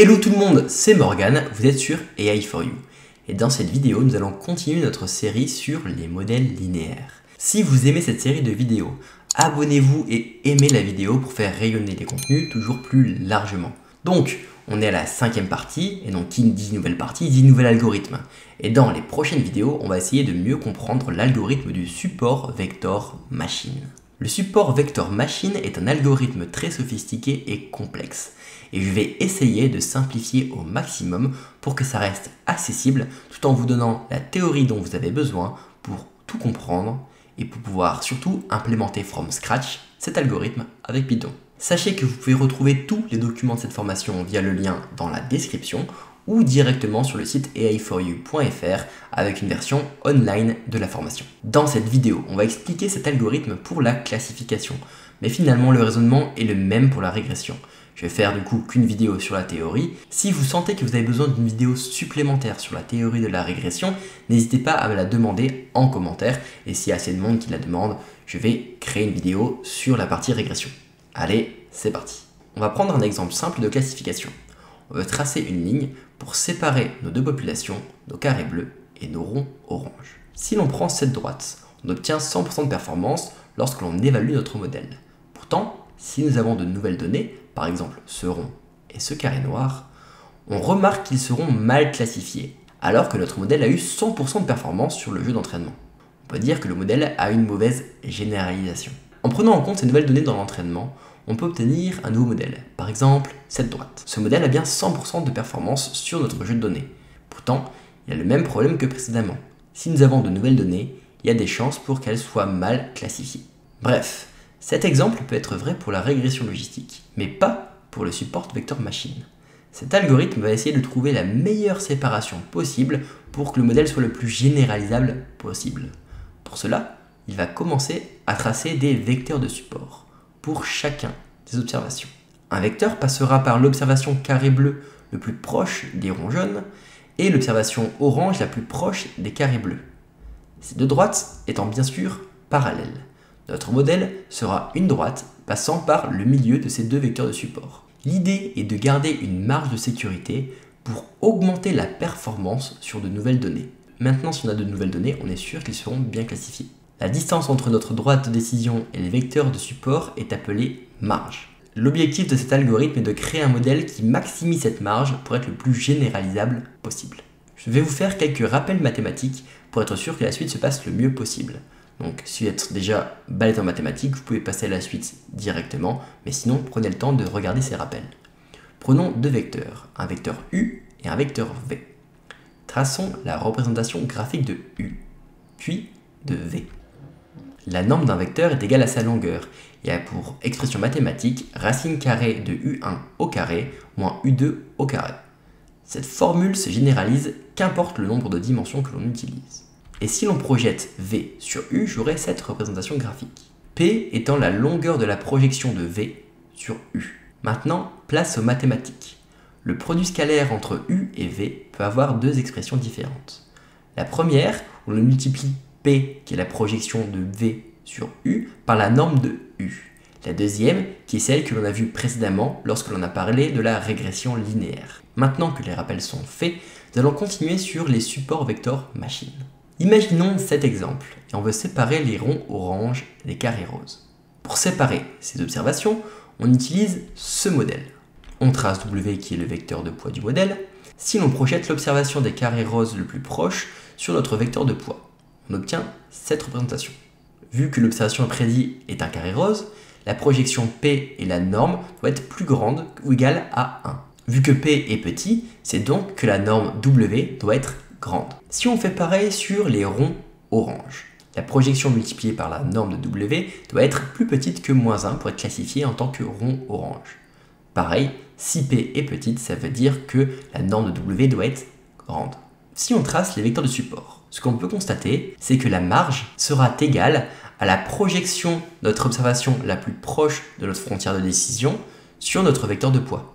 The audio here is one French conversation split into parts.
Hello tout le monde, c'est Morgan, vous êtes sur AI4U. Et dans cette vidéo, nous allons continuer notre série sur les modèles linéaires. Si vous aimez cette série de vidéos, abonnez-vous et aimez la vidéo pour faire rayonner les contenus toujours plus largement. Donc, on est à la 5e partie, et donc qui dit nouvelle partie, dit nouvel algorithme. Et dans les prochaines vidéos, on va essayer de mieux comprendre l'algorithme du support vector machine. Le support vector machine est un algorithme très sophistiqué et complexe. Et je vais essayer de simplifier au maximum pour que ça reste accessible tout en vous donnant la théorie dont vous avez besoin pour tout comprendre et pour pouvoir surtout implémenter from scratch cet algorithme avec Python. Sachez que vous pouvez retrouver tous les documents de cette formation via le lien dans la description ou directement sur le site ai4u.fr avec une version online de la formation. Dans cette vidéo, on va expliquer cet algorithme pour la classification, mais finalement le raisonnement est le même pour la régression. Je vais faire du coup qu'une vidéo sur la théorie. Si vous sentez que vous avez besoin d'une vidéo supplémentaire sur la théorie de la régression, n'hésitez pas à me la demander en commentaire. Et s'il y a assez de monde qui la demande, je vais créer une vidéo sur la partie régression. Allez, c'est parti. On va prendre un exemple simple de classification. On veut tracer une ligne pour séparer nos deux populations, nos carrés bleus et nos ronds orange. Si l'on prend cette droite, on obtient 100% de performance lorsque l'on évalue notre modèle. Pourtant, si nous avons de nouvelles données, par exemple ce rond et ce carré noir, on remarque qu'ils seront mal classifiés, alors que notre modèle a eu 100% de performance sur le jeu d'entraînement. On peut dire que le modèle a une mauvaise généralisation. En prenant en compte ces nouvelles données dans l'entraînement, on peut obtenir un nouveau modèle, par exemple cette droite. Ce modèle a bien 100% de performance sur notre jeu de données. Pourtant, il a le même problème que précédemment. Si nous avons de nouvelles données, il y a des chances pour qu'elles soient mal classifiées. Bref, cet exemple peut être vrai pour la régression logistique, mais pas pour le support vector machine. Cet algorithme va essayer de trouver la meilleure séparation possible pour que le modèle soit le plus généralisable possible. Pour cela, il va commencer à tracer des vecteurs de support pour chacun des observations. Un vecteur passera par l'observation carré bleu le plus proche des ronds jaunes et l'observation orange la plus proche des carrés bleus. Ces deux droites étant bien sûr parallèles. Notre modèle sera une droite passant par le milieu de ces deux vecteurs de support. L'idée est de garder une marge de sécurité pour augmenter la performance sur de nouvelles données. Maintenant, si on a de nouvelles données, on est sûr qu'ils seront bien classifiés. La distance entre notre droite de décision et les vecteurs de support est appelée marge. L'objectif de cet algorithme est de créer un modèle qui maximise cette marge pour être le plus généralisable possible. Je vais vous faire quelques rappels mathématiques pour être sûr que la suite se passe le mieux possible. Donc si vous êtes déjà balèze en mathématiques, vous pouvez passer à la suite directement, mais sinon prenez le temps de regarder ces rappels. Prenons deux vecteurs, un vecteur U et un vecteur V. Traçons la représentation graphique de U, puis de V. La norme d'un vecteur est égale à sa longueur et a pour expression mathématique racine carrée de U1 au carré moins U2 au carré. Cette formule se généralise qu'importe le nombre de dimensions que l'on utilise. Et si l'on projette V sur U, j'aurai cette représentation graphique. P étant la longueur de la projection de V sur U. Maintenant, place aux mathématiques. Le produit scalaire entre U et V peut avoir deux expressions différentes. La première, on le multiplie P, qui est la projection de V sur U, par la norme de U. La deuxième, qui est celle que l'on a vue précédemment lorsque l'on a parlé de la régression linéaire. Maintenant que les rappels sont faits, nous allons continuer sur les supports vecteurs machine. Imaginons cet exemple, et on veut séparer les ronds orange des carrés roses. Pour séparer ces observations, on utilise ce modèle. On trace W qui est le vecteur de poids du modèle, si l'on projette l'observation des carrés roses le plus proche sur notre vecteur de poids. On obtient cette représentation. Vu que l'observation prédit est un carré rose, la projection P et la norme doit être plus grande ou égale à 1. Vu que P est petit, c'est donc que la norme W doit être grande. Si on fait pareil sur les ronds orange, la projection multipliée par la norme de W doit être plus petite que moins 1 pour être classifiée en tant que rond orange. Pareil, si P est petite, ça veut dire que la norme de W doit être grande. Si on trace les vecteurs de support, ce qu'on peut constater, c'est que la marge sera égale à la projection de notre observation la plus proche de notre frontière de décision sur notre vecteur de poids.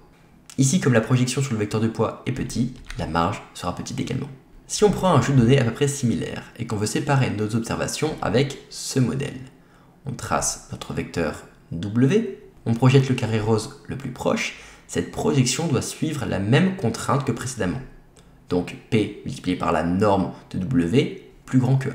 Ici, comme la projection sur le vecteur de poids est petite, la marge sera petite également. Si on prend un jeu de données à peu près similaire et qu'on veut séparer nos observations avec ce modèle, on trace notre vecteur W, on projette le carré rose le plus proche, cette projection doit suivre la même contrainte que précédemment. Donc P multiplié par la norme de W plus grand que 1.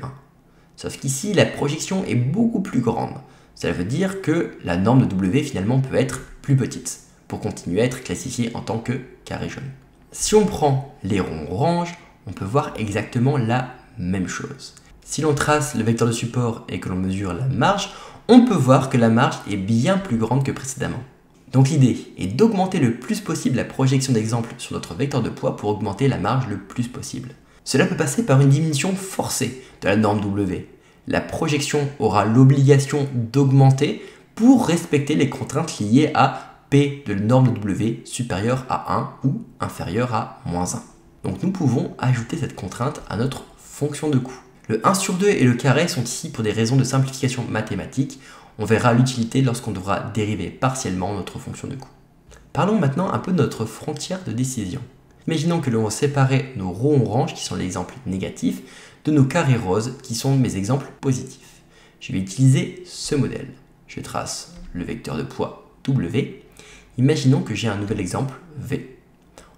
Sauf qu'ici, la projection est beaucoup plus grande. Cela veut dire que la norme de W finalement peut être plus petite, pour continuer à être classifiée en tant que carré jaune. Si on prend les ronds orange, on peut voir exactement la même chose. Si l'on trace le vecteur de support et que l'on mesure la marge, on peut voir que la marge est bien plus grande que précédemment. Donc l'idée est d'augmenter le plus possible la projection d'exemple sur notre vecteur de poids pour augmenter la marge le plus possible. Cela peut passer par une diminution forcée de la norme W. La projection aura l'obligation d'augmenter pour respecter les contraintes liées à P de la norme de W supérieure à 1 ou inférieure à moins 1. Donc nous pouvons ajouter cette contrainte à notre fonction de coût. Le 1 sur 2 et le carré sont ici pour des raisons de simplification mathématique. On verra l'utilité lorsqu'on devra dériver partiellement notre fonction de coût. Parlons maintenant un peu de notre frontière de décision. Imaginons que l'on séparait nos ronds orange, qui sont les exemples négatifs, de nos carrés roses, qui sont mes exemples positifs. Je vais utiliser ce modèle. Je trace le vecteur de poids W. Imaginons que j'ai un nouvel exemple V.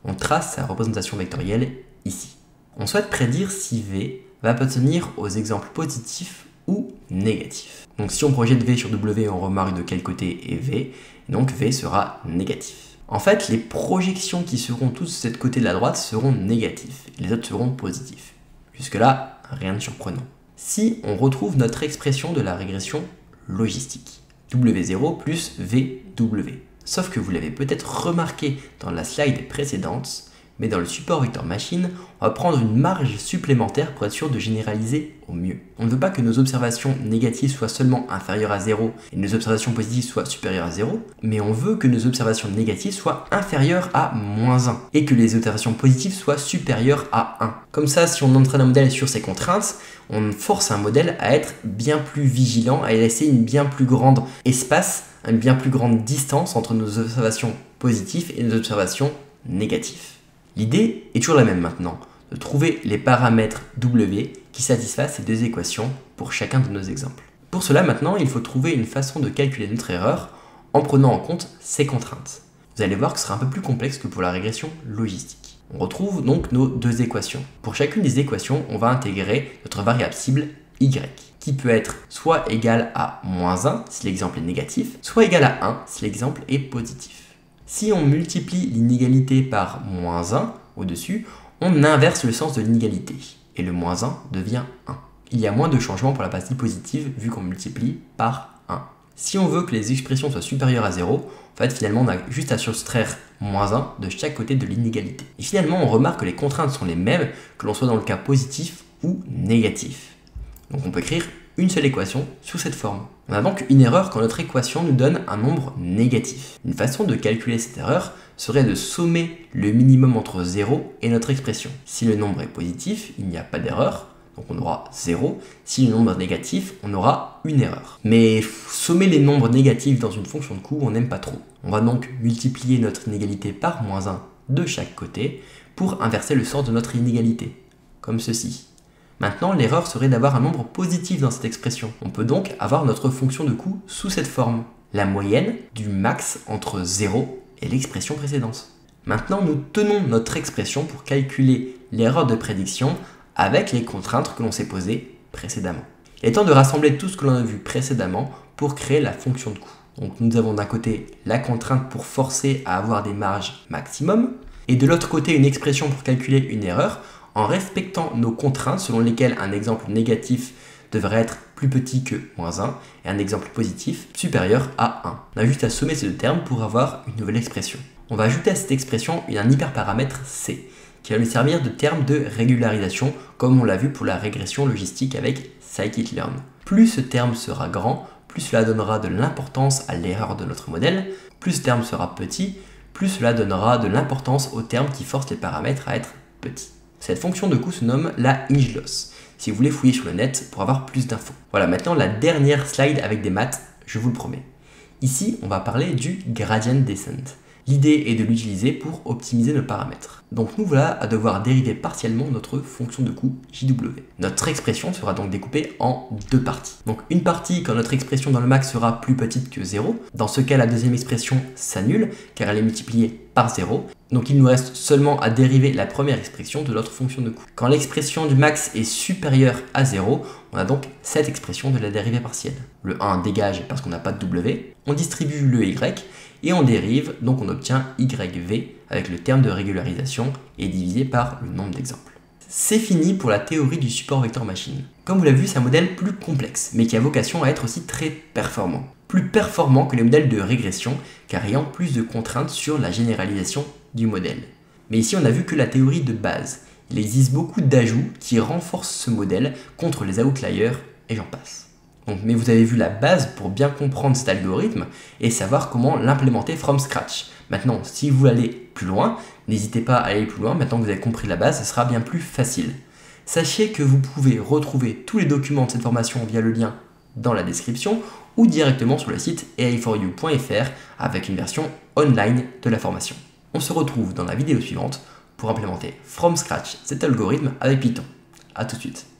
On trace sa représentation vectorielle ici. On souhaite prédire si V va appartenir aux exemples positifs ou négatifs. Donc si on projette V sur W, on remarque de quel côté est V, donc V sera négatif. En fait, les projections qui seront toutes de cette côté de la droite seront négatives, et les autres seront positifs. Jusque-là, rien de surprenant. Si on retrouve notre expression de la régression logistique, W0 plus VW. Sauf que vous l'avez peut-être remarqué dans la slide précédente, mais dans le support vector machine, on va prendre une marge supplémentaire pour être sûr de généraliser au mieux. On ne veut pas que nos observations négatives soient seulement inférieures à 0 et nos observations positives soient supérieures à 0, mais on veut que nos observations négatives soient inférieures à moins 1 et que les observations positives soient supérieures à 1. Comme ça, si on entraîne un modèle sur ces contraintes, on force un modèle à être bien plus vigilant, à laisser une bien plus grande espace, une bien plus grande distance entre nos observations positives et nos observations négatives. L'idée est toujours la même maintenant, de trouver les paramètres W qui satisfassent ces deux équations pour chacun de nos exemples. Pour cela maintenant, il faut trouver une façon de calculer notre erreur en prenant en compte ces contraintes. Vous allez voir que ce sera un peu plus complexe que pour la régression logistique. On retrouve donc nos deux équations. Pour chacune des équations, on va intégrer notre variable cible y, qui peut être soit égale à moins 1 si l'exemple est négatif, soit égale à 1 si l'exemple est positif. Si on multiplie l'inégalité par moins 1 au-dessus, on inverse le sens de l'inégalité et le moins 1 devient 1. Il y a moins de changements pour la partie positive vu qu'on multiplie par 1. Si on veut que les expressions soient supérieures à 0, en fait finalement on a juste à soustraire moins 1 de chaque côté de l'inégalité. Et finalement on remarque que les contraintes sont les mêmes que l'on soit dans le cas positif ou négatif. Donc on peut écrire une seule équation sous cette forme. On a donc une erreur quand notre équation nous donne un nombre négatif. Une façon de calculer cette erreur serait de sommer le minimum entre 0 et notre expression. Si le nombre est positif, il n'y a pas d'erreur, donc on aura 0. Si le nombre est négatif, on aura une erreur. Mais sommer les nombres négatifs dans une fonction de coût, on n'aime pas trop. On va donc multiplier notre inégalité par moins 1 de chaque côté pour inverser le sens de notre inégalité, comme ceci. Maintenant, l'erreur serait d'avoir un nombre positif dans cette expression. On peut donc avoir notre fonction de coût sous cette forme, la moyenne du max entre 0 et l'expression précédente. Maintenant, nous tenons notre expression pour calculer l'erreur de prédiction avec les contraintes que l'on s'est posées précédemment. Il est temps de rassembler tout ce que l'on a vu précédemment pour créer la fonction de coût. Donc nous avons d'un côté la contrainte pour forcer à avoir des marges maximum, et de l'autre côté une expression pour calculer une erreur, en respectant nos contraintes selon lesquelles un exemple négatif devrait être plus petit que moins 1 et un exemple positif supérieur à 1. On a juste à sommer ces deux termes pour avoir une nouvelle expression. On va ajouter à cette expression un hyperparamètre C qui va nous servir de terme de régularisation comme on l'a vu pour la régression logistique avec scikit-learn. Plus ce terme sera grand, plus cela donnera de l'importance à l'erreur de notre modèle, plus ce terme sera petit, plus cela donnera de l'importance aux termes qui forcent les paramètres à être petits. Cette fonction de coût se nomme la hinge-loss, si vous voulez fouiller sur le net pour avoir plus d'infos. Voilà, maintenant la dernière slide avec des maths, je vous le promets. Ici, on va parler du gradient descent. L'idée est de l'utiliser pour optimiser nos paramètres. Donc nous voilà à devoir dériver partiellement notre fonction de coût JW. Notre expression sera donc découpée en deux parties. Donc une partie quand notre expression dans le max sera plus petite que 0. Dans ce cas, la deuxième expression s'annule car elle est multipliée par 0. Donc il nous reste seulement à dériver la première expression de notre fonction de coût. Quand l'expression du max est supérieure à 0, on a donc cette expression de la dérivée partielle. Le 1 dégage parce qu'on n'a pas de W, on distribue le y et on dérive, donc on obtient yv avec le terme de régularisation et divisé par le nombre d'exemples. C'est fini pour la théorie du support vector machine. Comme vous l'avez vu, c'est un modèle plus complexe, mais qui a vocation à être aussi très performant. Plus performant que les modèles de régression, car ayant plus de contraintes sur la généralisation du modèle. Mais ici, on n'a vu que la théorie de base. Il existe beaucoup d'ajouts qui renforcent ce modèle contre les outliers, et j'en passe. Mais vous avez vu la base pour bien comprendre cet algorithme et savoir comment l'implémenter from scratch. Maintenant, si vous allez plus loin, n'hésitez pas à aller plus loin. Maintenant que vous avez compris la base, ce sera bien plus facile. Sachez que vous pouvez retrouver tous les documents de cette formation via le lien dans la description ou directement sur le site ai4u.fr avec une version online de la formation. On se retrouve dans la vidéo suivante pour implémenter from scratch cet algorithme avec Python. A tout de suite.